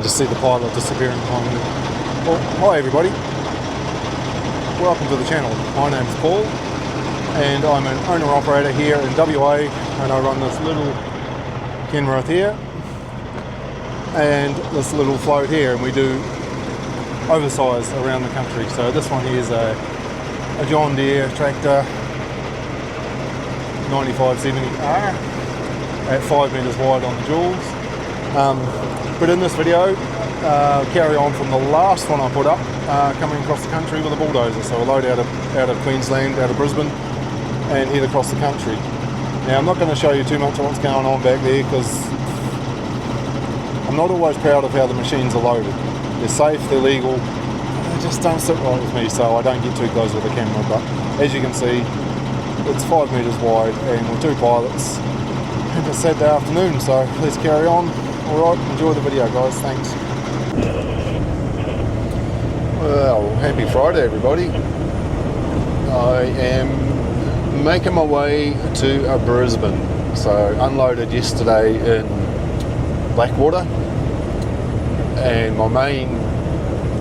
can just see the pilot disappearing behind me. Well, hi everybody. Welcome to the channel. My name's Paul and I'm an owner-operator here in WA, and I run this little Kenworth here and this little float here, and we do oversize around the country. So this one here is a John Deere tractor 9570R at 5 metres wide on the jewels. But in this video, carry on from the last one I put up, coming across the country with a bulldozer. So a load out of Queensland, out of Brisbane, and head across the country. Now I'm not going to show you too much of what's going on back there, because I'm not always proud of how the machines are loaded. They're safe, they're legal, they just don't sit right with me, so I don't get too close with the camera. But as you can see, it's 5 metres wide and with two pilots, and it's Saturday afternoon, so let's carry on. Alright, enjoy the video guys, thanks. Well, happy Friday everybody. I am making my way to Brisbane. So unloaded yesterday in Blackwater, and my main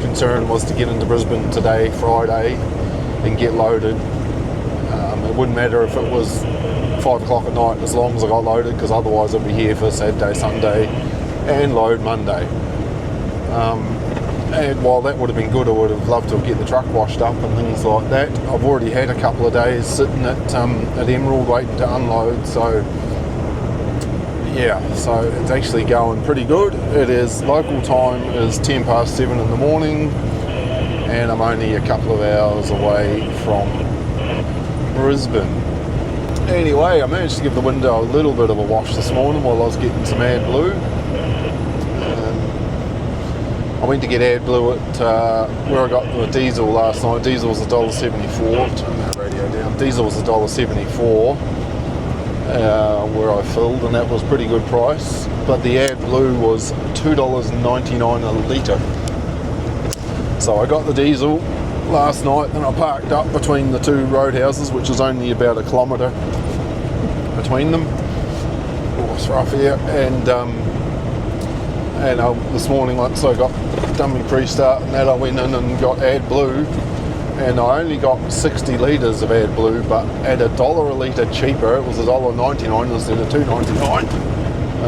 concern was to get into Brisbane today, Friday, and get loaded. It wouldn't matter if it was 5 o'clock at night as long as I got loaded, because otherwise I'd be here for Saturday, Sunday and load Monday. And while that would have been good, I would have loved to get the truck washed up and things like that. I've already had a couple of days sitting at Emerald waiting to unload, so yeah, so it's actually going pretty good. It is, local time is 10 past 7 in the morning, and I'm only a couple of hours away from Brisbane. Anyway, I managed to give the window a little bit of a wash this morning while I was getting some AdBlue. I went to get AdBlue at where I got the diesel last night. Diesel was $1.74. Turn that radio down. Diesel was $1.74 where I filled, and that was a pretty good price. But the AdBlue was $2.99 a litre. So I got the diesel last night, and I parked up between the two roadhouses, which is only about a kilometre between them. Oh, it's rough here. And this morning, once I got done my pre-start and that, I went in and got AdBlue, and I only got 60 litres of AdBlue, but at $1 a litre cheaper. It was $1.99 instead of $2.99.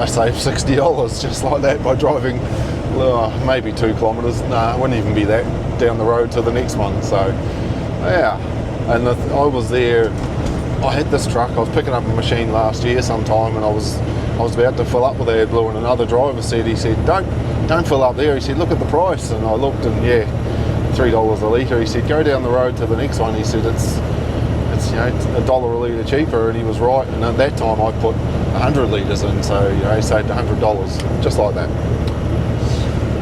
I saved $60 just like that by driving maybe 2 kilometres. Nah, it wouldn't even be that down the road to the next one. So yeah, and I was there. I had this truck. I was picking up a machine last year sometime, and I was about to fill up with AdBlue, and another driver said, he said, don't fill up there. He said, look at the price. And I looked, and yeah, $3 a litre. He said, go down the road to the next one. He said, it's you know, $1 a litre cheaper, and he was right. And at that time I put 100 litres in, so you know, he saved $100 just like that.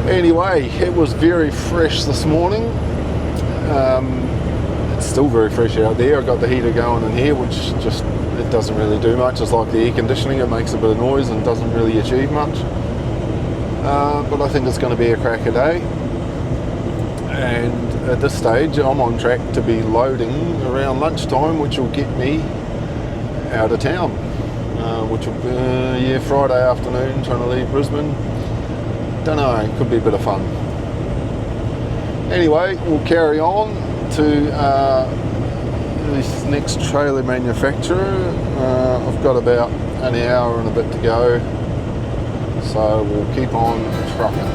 Anyway, it was very fresh this morning. It's still very fresh out there. I got the heater going in here, which just, it doesn't really do much. It's like the air conditioning, it makes a bit of noise and doesn't really achieve much. But I think it's going to be a cracker day. And at this stage, I'm on track to be loading around lunchtime, which will get me out of town. Which will be, Friday afternoon, trying to leave Brisbane. Don't know, it could be a bit of fun. Anyway, we'll carry on to this next trailer manufacturer. I've got about an hour and a bit to go, so we'll keep on trucking.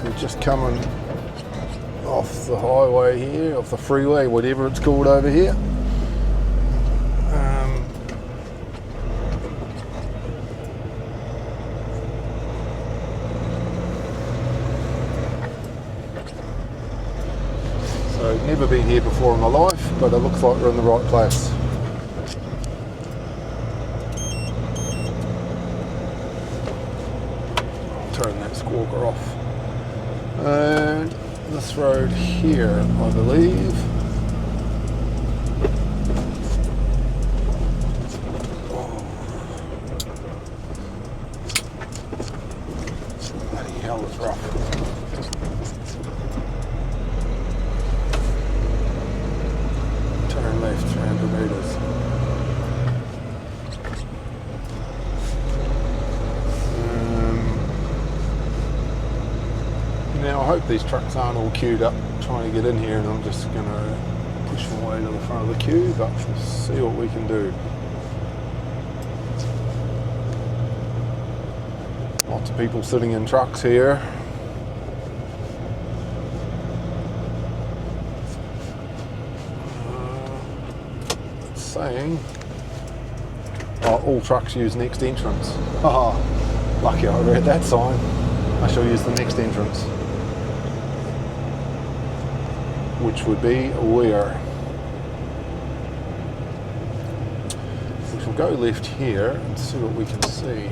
We're just coming off the highway here, off the freeway, whatever it's called over here. never been here before in my life, but it looks like we're in the right place. I'll turn that squawker off. And this road here, I believe. Oh. Bloody hell, it's rough. Turn left, 300 metres. Now I hope these trucks aren't all queued up trying to get in here, and I'm just going to push my way to the front of the queue, but we'll see what we can do. Lots of people sitting in trucks here. It's saying all trucks use next entrance. Haha, lucky I read that sign. I shall use the next entrance, which would be where? We shall go left here and see what we can see.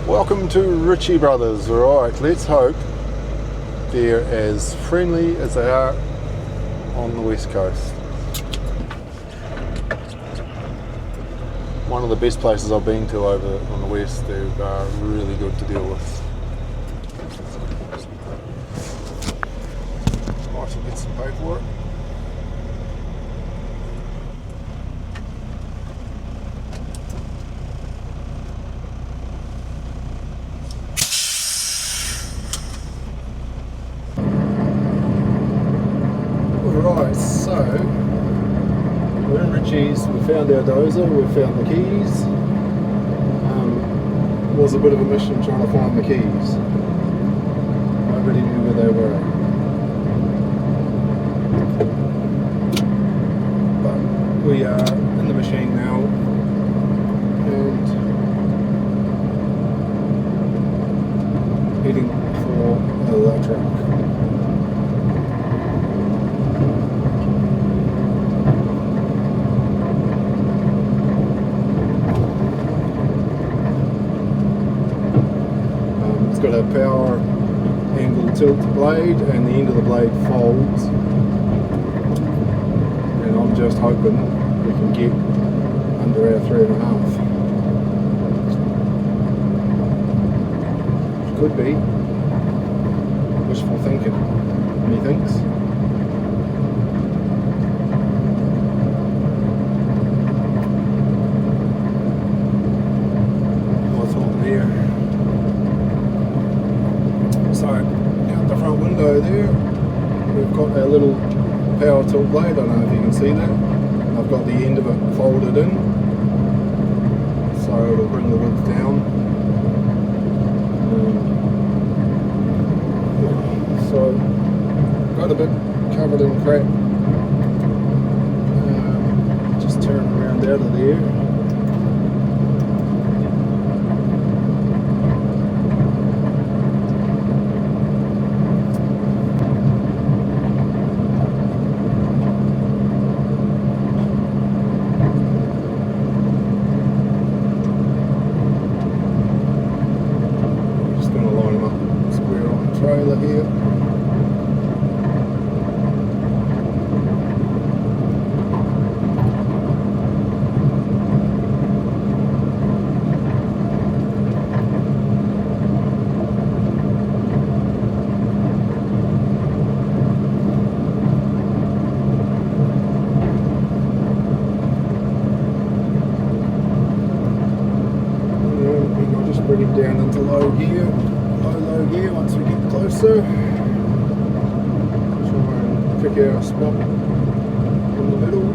Welcome to Richie Brothers. Right, let's hope they're as friendly as they are on the west coast. One of the best places I've been to over on the west. They're really good to deal with. Right, so get some paperwork. Right, so we're in Richie's, we found our dozer, we found the keys. Was a bit of a mission trying to find the keys. Nobody knew where they were. But we are in the machine now, and heading for the truck. It's got a power angle tilt blade, and the end of the blade folds, and I'm just hoping we can get under our 3.5. Could be wishful thinking, methinks. What's on there? So, out the front window there, we've got our little power tilt blade. I don't know if you can see that. I've got the end of it folded in, so it'll bring the width down. So, got a bit covered in crap. Just turn around out of there. Trailer here. And I'll just bring it down into low gear. Low gear once we get closer. Try and pick our spot in the middle.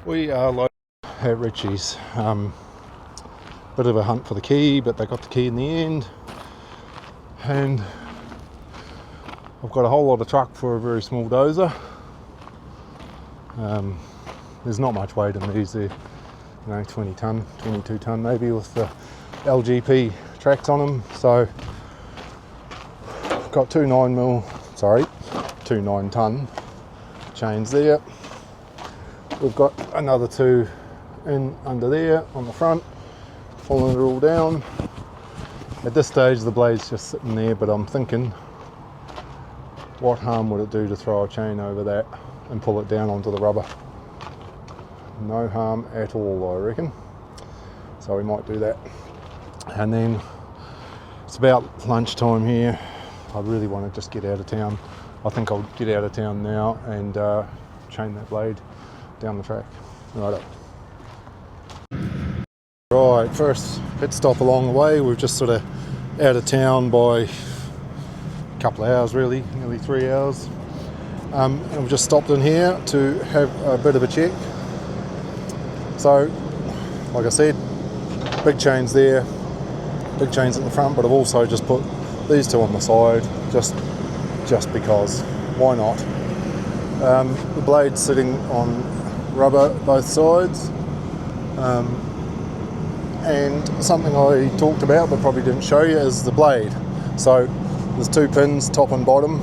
We are located at Richie's. Bit of a hunt for the key, but they got the key in the end. And I've got a whole lot of truck for a very small dozer. There's not much weight in these. They're 20 tonne, 22 tonne maybe, with the LGP tracks on them. So I've got two 9 tonne chains there. We've got another two in under there on the front, pulling it all down. At this stage the blade's just sitting there, but I'm thinking, what harm would it do to throw a chain over that and pull it down onto the rubber? No harm at all, I reckon. So we might do that. And then it's about lunchtime here. I really want to just get out of town. I think I'll get out of town now and chain that blade down the track. Right, first pit stop along the way. We're just sort of out of town by a couple of hours, really, nearly 3 hours. And we've just stopped in here to have a bit of a check. So, like I said, big chains there, big chains at the front, but I've also just put these two on the side, just because, why not? The blade's sitting on rubber both sides, and something I talked about but probably didn't show you is the blade. So there's two pins, top and bottom.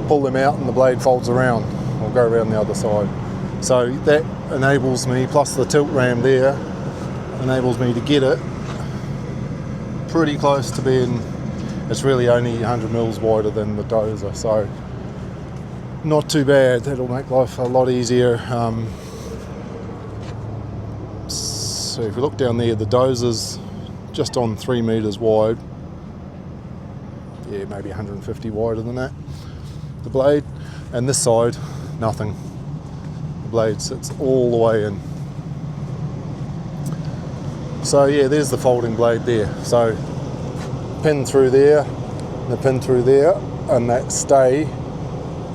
Pull them out and the blade folds around, or go around the other side. So that enables me, plus the tilt ram there, enables me to get it pretty close to being, it's really only 100 mils wider than the dozer, so not too bad. That'll make life a lot easier. So if you look down there, the dozer's just on 3 meters wide. Yeah, maybe 150 wider than that, the blade. And this side, nothing. The blade sits all the way in. So yeah, there's the folding blade there. So pin through there, the pin through there, and that stay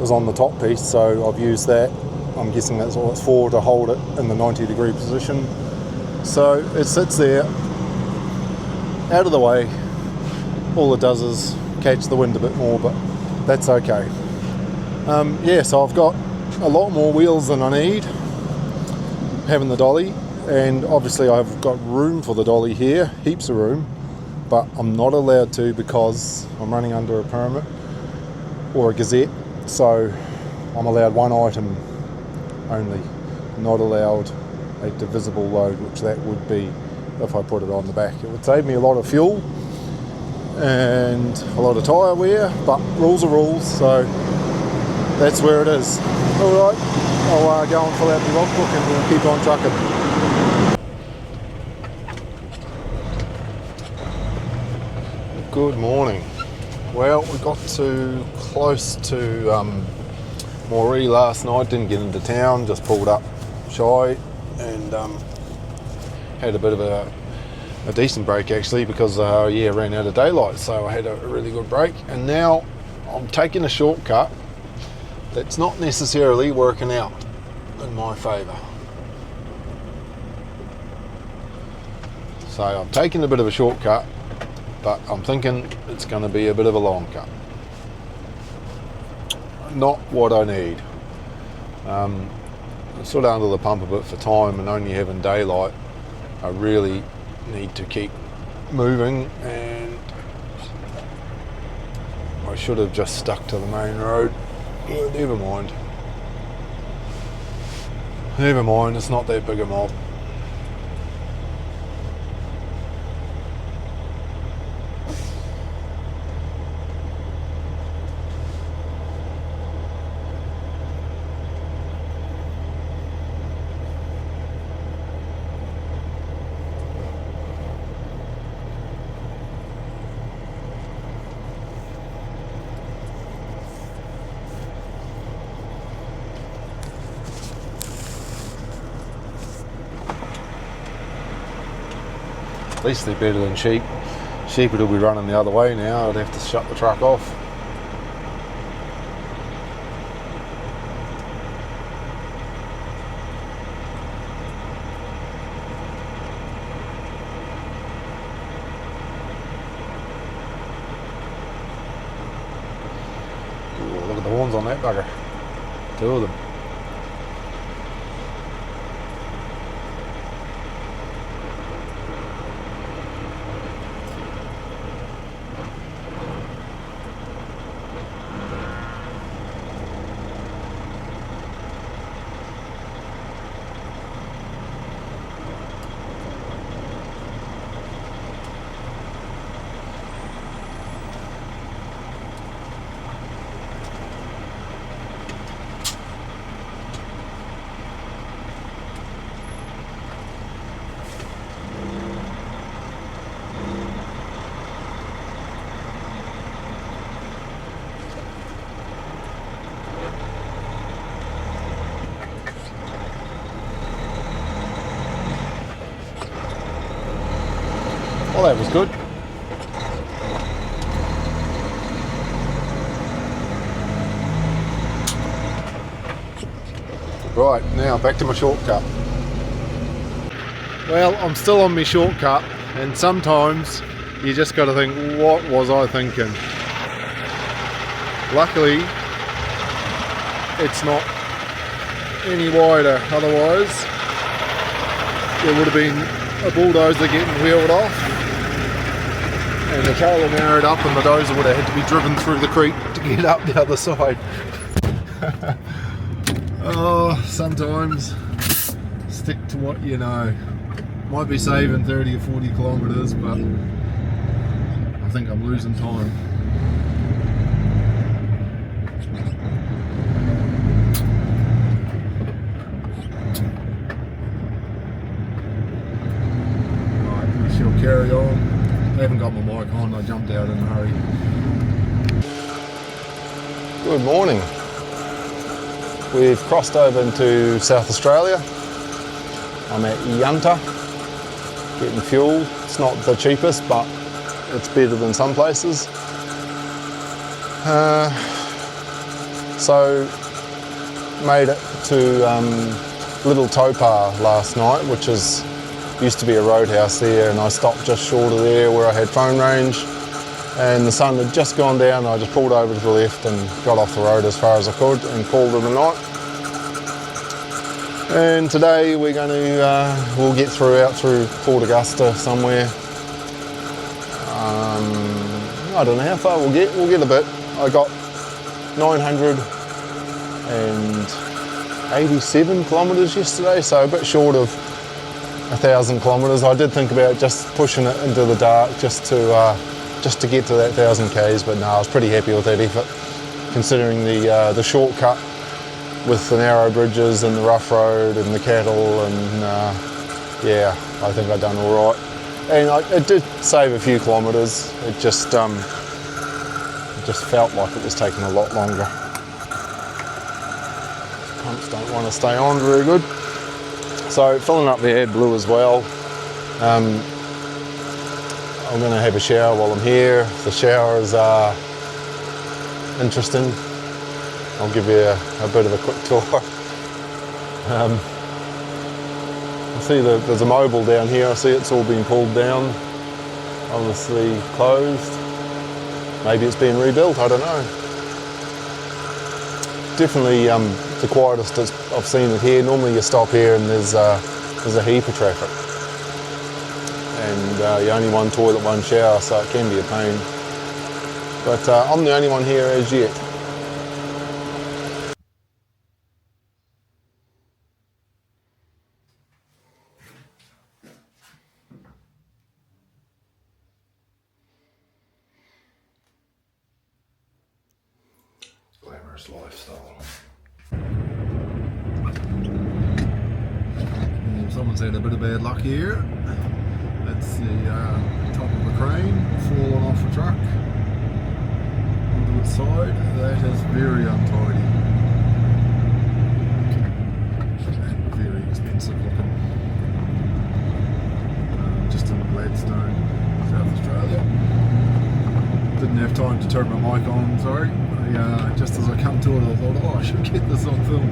is on the top piece, so I've used that. I'm guessing that's all it's for, to hold it in the 90-degree position. So it sits there, out of the way. All it does is catch the wind a bit more, but that's okay. Yeah, so I've got a lot more wheels than I need, having the dolly, and obviously I've got room for the dolly here, heaps of room, but I'm not allowed to because I'm running under a permit or a gazette, so I'm allowed one item only, not allowed a divisible load, which that would be if I put it on the back. It would save me a lot of fuel and a lot of tyre wear, but rules are rules, so that's where it is. Alright, I'll go and fill out the logbook and we'll keep on trucking. Good morning. Well, we got to close to Moree last night, didn't get into town, just pulled up shy and had a bit of a decent break actually, because ran out of daylight, so I had a really good break, and now I'm taking a shortcut that's not necessarily working out in my favour. So I'm taking a bit of a shortcut, but I'm thinking it's going to be a bit of a long cut. Not what I need. I'm sort of under the pump a bit for time, and only having daylight, I really need to keep moving, and I should have just stuck to the main road. Never mind. Never mind, it's not that big a mob. At least they're better than sheep. Sheep will be running the other way now. I'd have to shut the truck off. the horns on that bugger. 2 of them. Well, that was good. Right, now back to my shortcut. Well, I'm still on my shortcut, and sometimes you just got to think, what was I thinking? Luckily, it's not any wider, otherwise there would have been a bulldozer getting wheeled off, and the trailer narrowed up, and the dozer would have had to be driven through the creek to get up the other side. Oh, sometimes stick to what you know. Might be saving 30 or 40 kilometres, but I think I'm losing time. Right, we shall carry on. I haven't got my mic on, I jumped out in a hurry. Good morning. We've crossed over into South Australia. I'm at Yunta, getting fuel. It's not the cheapest, but it's better than some places. So, made it to Little Topar last night, which used to be a roadhouse there, and I stopped just short of there where I had phone range, and the sun had just gone down. I just pulled over to the left and got off the road as far as I could and called it a night. And today we're going to we'll get out through Port Augusta somewhere. I don't know how far we'll get. We'll get a bit. I got 987 kilometres yesterday, so a bit short of 1,000 kilometres. I did think about just pushing it into the dark just to get to that 1,000 k's, but no, I was pretty happy with that effort, considering the shortcut with the narrow bridges and the rough road and the cattle, and yeah, I think I've done all right. And it did save a few kilometres. It just felt like it was taking a lot longer. Pumps don't want to stay on very good. So filling up the AdBlue as well. I'm going to have a shower while I'm here. The showers are interesting. I'll give you a bit of a quick tour. I see there's a mobile down here. I see it's all been pulled down, obviously closed. Maybe it's been rebuilt, I don't know. Definitely the quietest I've seen it here. Normally you stop here and there's a heap of traffic. And you only one toilet, one shower, so it can be a pain. But I'm the only one here as yet. Glamorous lifestyle. Someone's had a bit of bad luck here. That's the top of a crane fallen off a truck onto its side. That is very untidy and very expensive looking. Just in Gladstone, South Australia. Didn't have time to turn my mic on, sorry. Just as I come to it, I thought, oh, I should get this on film.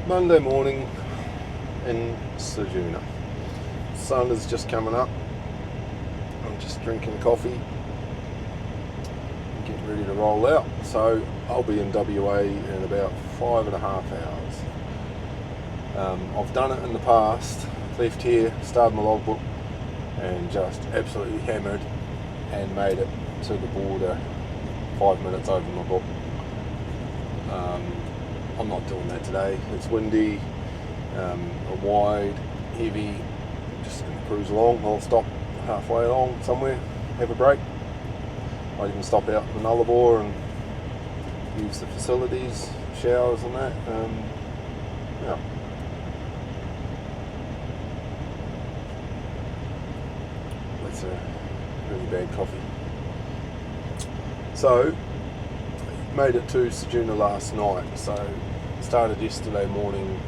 Monday morning in Ceduna. Sun is just coming up. I'm just drinking coffee and getting ready to roll out. So I'll be in WA in about 5.5 hours. I've done it in the past, left here, started my logbook and just absolutely hammered and made it to the border 5 minutes over my book. I'm not doing that today. It's windy, wide, heavy. Just going to cruise along. I'll stop halfway along somewhere, have a break. Might even stop out in the Nullarbor and use the facilities, showers and that. Yeah. That's a really bad coffee. So, made it to Ceduna last night. So, started yesterday morning.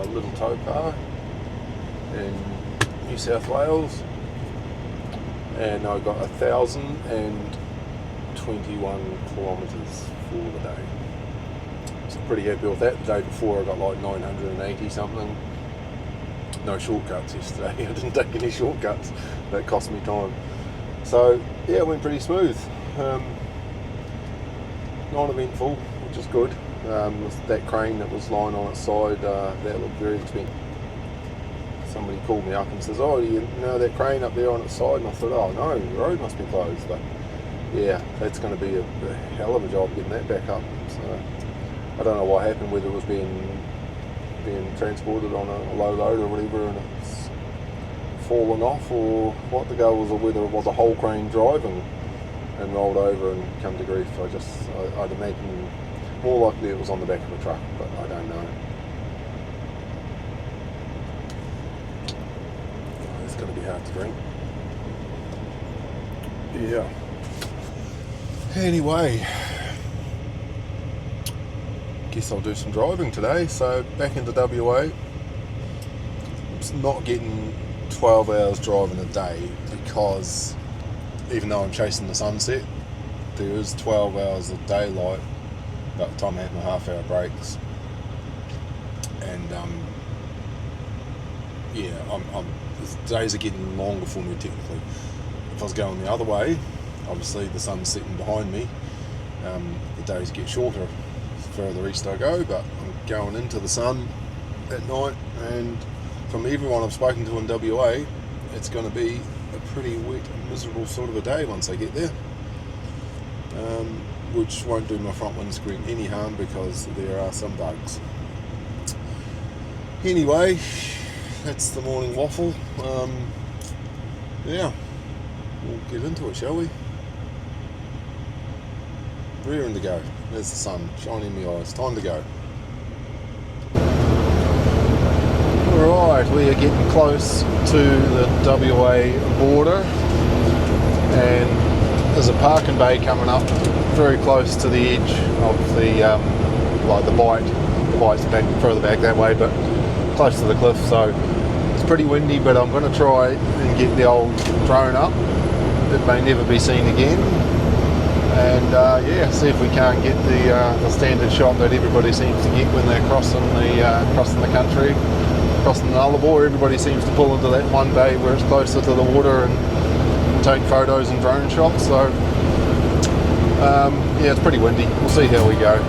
Little tow car in New South Wales, and I got 1,021 kilometres for the day. So pretty happy with that. The day before I got like 980 something. No shortcuts yesterday. I didn't take any shortcuts. That cost me time. So yeah, it went pretty smooth. Non-eventful, which is good. That crane that was lying on its side, that looked very expensive. Somebody called me up and says, "Oh, you know that crane up there on its side?" And I thought, "Oh no, the road must be closed." But yeah, that's going to be a hell of a job getting that back up. So I don't know what happened, whether it was being transported on a low load or whatever, and it's fallen off, or what the go was, or whether it was a whole crane driving and rolled over and come to grief. I'd imagine more likely it was on the back of a truck, but I don't know. Oh, it's going to be hard to drink. Yeah. Anyway, guess I'll do some driving today. So back into WA. It's not getting 12 hours driving a day, because even though I'm chasing the sunset, there is 12 hours of daylight by the time I have my half-hour breaks, and the days are getting longer for me technically. If I was going the other way, obviously the sun's setting behind me, the days get shorter the further east I go, but I'm going into the sun at night, and from everyone I've spoken to in WA, it's going to be a pretty wet and miserable sort of a day once I get there. Which won't do my front windscreen any harm, because there are some bugs. Anyway, that's the morning waffle. Yeah, we'll get into it, shall we? Rearing to go. There's the sun shining in my eyes. Time to go. Alright, we are getting close to the WA border, and there's a parking bay coming up very close to the edge of the the bite's back further back that way, but close to the cliff. So it's pretty windy, but I'm going to try and get the old drone up. It may never be seen again, and see if we can't get the standard shot that everybody seems to get when they're crossing the country, crossing the Nullarbor. Everybody seems to pull into that one bay where it's closer to the water and take photos and drone shots. So it's pretty windy. We'll see how we go.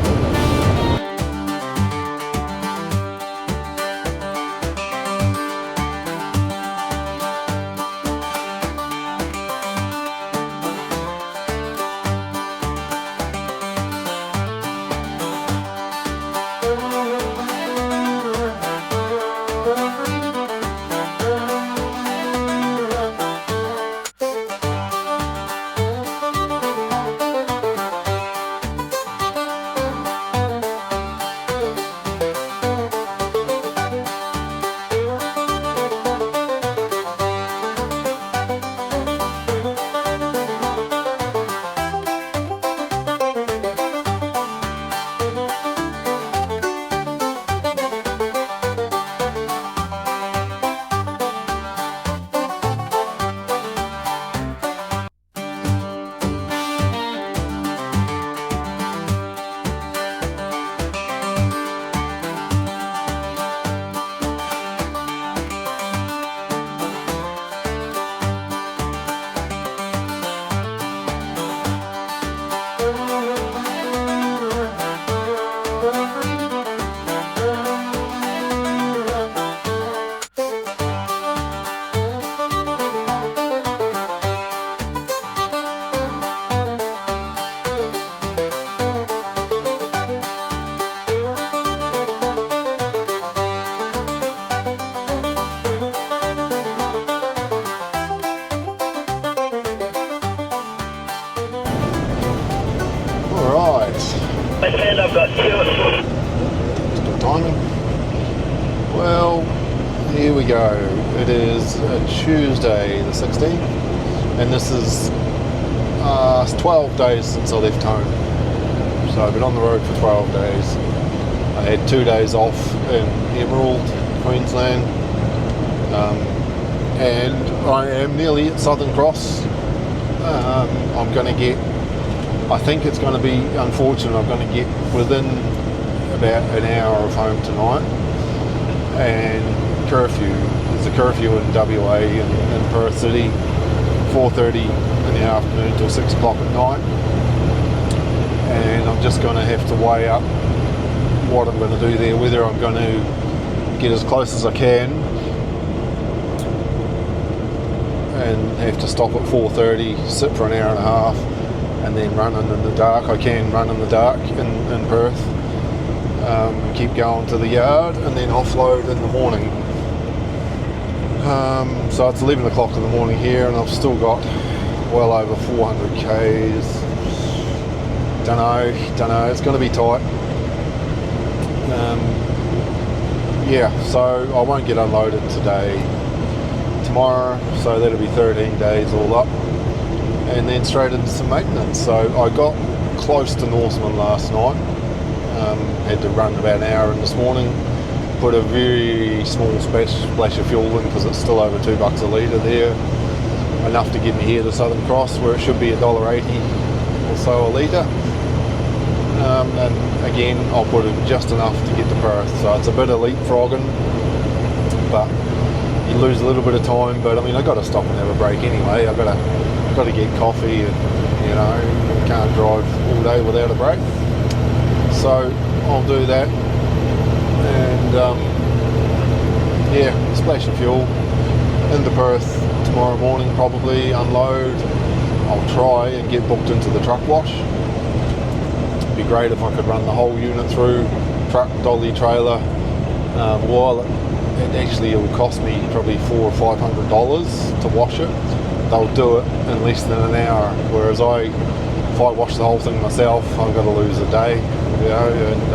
10, I've got 2. Still timing. Well, here we go. It is Tuesday the 16th, and this is 12 days since I left home. So I've been on the road for 12 days. I had 2 days off in Emerald, Queensland, and I am nearly at Southern Cross. I'm going to get, I think it's going to be unfortunate, I'm going to get within about an hour of home tonight. And curfew, there's a curfew in WA in Perth City, 4:30 in the afternoon till 6 o'clock at night. And I'm just going to have to weigh up what I'm going to do there, whether I'm going to get as close as I can and have to stop at 4:30, sit for an hour and a half, and then run in the dark. I can run in the dark in Perth, keep going to the yard, and then offload in the morning. So it's 11 o'clock in the morning here, and I've still got well over 400 k's. Don't know, it's going to be tight. Yeah, so I won't get unloaded today, tomorrow, so that'll be 13 days all up, and then straight into some maintenance. So I got close to Norseman last night, had to run about an hour in this morning, put a very small splash of fuel in because it's still over $2 a litre there, enough to get me here to Southern Cross where it should be $1.80 or so a litre. And again, I'll put in just enough to get to Perth, so it's a bit of leapfrogging, but you lose a little bit of time. But I mean, I've got to stop and have a break anyway. I've got to get coffee, and you know, can't drive all day without a break. So I'll do that, and yeah, splash of fuel into Perth tomorrow morning, probably unload. I'll try and get booked into the truck wash. Be great if I could run the whole unit through, truck, dolly, trailer, while it actually will cost me probably $400 or $500 to wash it. They'll do it in less than an hour, whereas if I wash the whole thing myself, I've got to lose a day, you know, and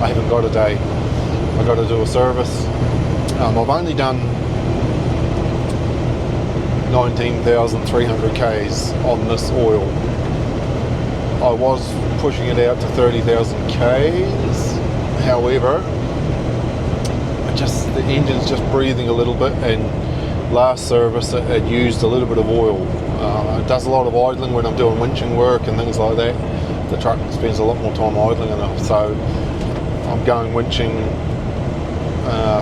I haven't got a day. I've got to do a service. I've only done 19,300 Ks on this oil. I was pushing it out to 30,000 Ks, however, the engine's just breathing a little bit, and last service it used a little bit of oil. It does a lot of idling when I'm doing winching work and things like that. The truck spends a lot more time idling, and so I'm going winching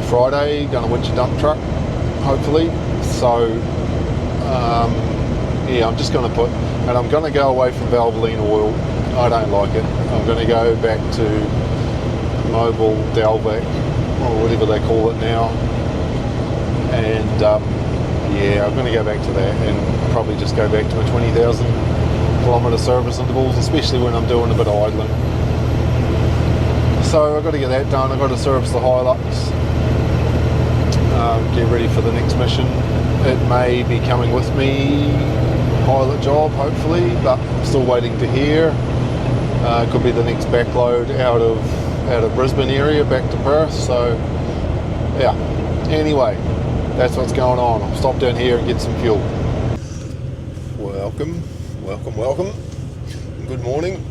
Friday, going to winch a dump truck, hopefully. So yeah, I'm just going to and I'm going to go away from Valvoline oil. I don't like it. I'm going to go back to Mobil Delvac, or whatever they call it now, and yeah, I'm going to go back to that and probably just go back to my 20,000 kilometre service intervals, especially when I'm doing a bit of idling. So I've got to get that done. I've got to service the Hilux, get ready for the next mission. It may be coming with me, pilot job hopefully, but I'm still waiting to hear. It could be the next backload out of Brisbane area back to Perth. So yeah, anyway, that's what's going on. I'll stop down here and get some fuel. Welcome. Good morning.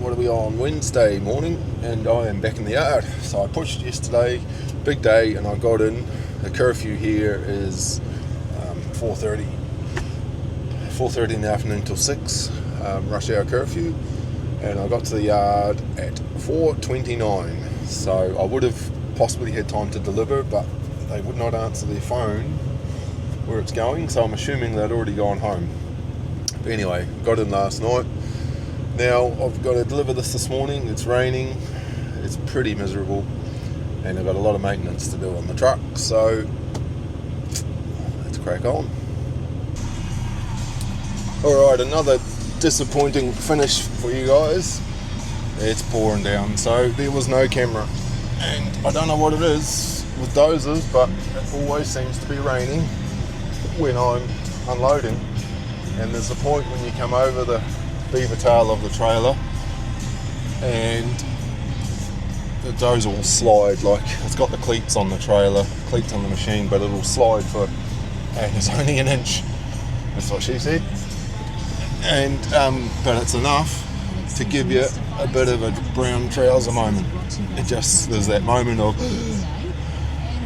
What are we on? Wednesday morning, and I am back in the yard. So I pushed yesterday, big day, and I got in. The curfew here is 4:30 in the afternoon till 6, rush hour curfew, and I got to the yard at 4:29. So I would have possibly had time to deliver, but they would not answer their phone where it's going, so I'm assuming they'd already gone home. But anyway, got in last night. Now I've got to deliver this morning. It's raining, it's pretty miserable, and I've got a lot of maintenance to do on the truck, so let's crack on. Alright, another disappointing finish for you guys. It's pouring down, so there was no camera, and I don't know what it is with dozers, but it always seems to be raining when I'm unloading, and there's a point when you come over the beaver tail of the trailer and the dozer will slide, like it's got the cleats on the trailer, cleats on the machine, but it will slide for, and it's only an inch, that's what she said, and but it's enough to give you a bit of a brown trouser moment. It just, there's that moment of,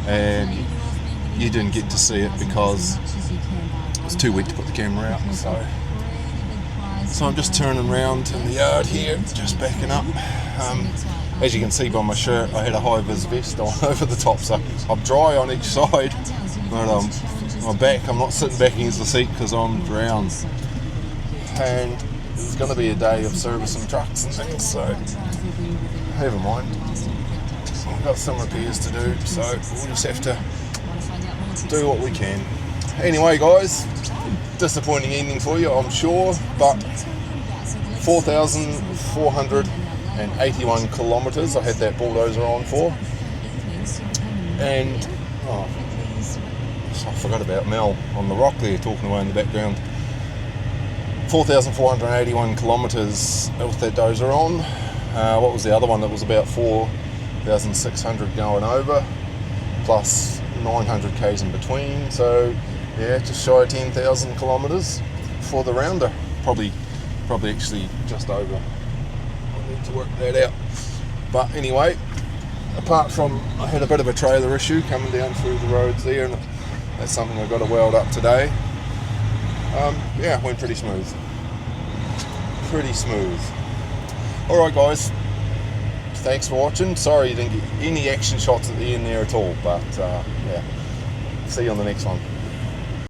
and you didn't get to see it because it was too weak to put the camera out, so I'm just turning around in the yard here, just backing up. As you can see by my shirt, I had a high-vis vest on over the top, so I'm dry on each side, but my back, I'm not sitting back against the seat because I'm drowned. And it's going to be a day of servicing trucks and things, so never mind. I've got some repairs to do, so we'll just have to do what we can. Anyway, guys, disappointing evening for you, I'm sure, but 4,481 kilometres I had that bulldozer on for, and I forgot about Mel on the rock there talking away in the background. 4,481 kilometres with that dozer on. What was the other one? That was about 4,600 going over, plus 900 k's in between, so yeah, just shy of 10,000 kilometres for the rounder. Probably actually just over. I need to work that out. But anyway, apart from I had a bit of a trailer issue coming down through the roads there, and that's something I've got to weld up today. Yeah, went pretty smooth. Alright guys, thanks for watching. Sorry you didn't get any action shots at the end there at all, but yeah, see you on the next one.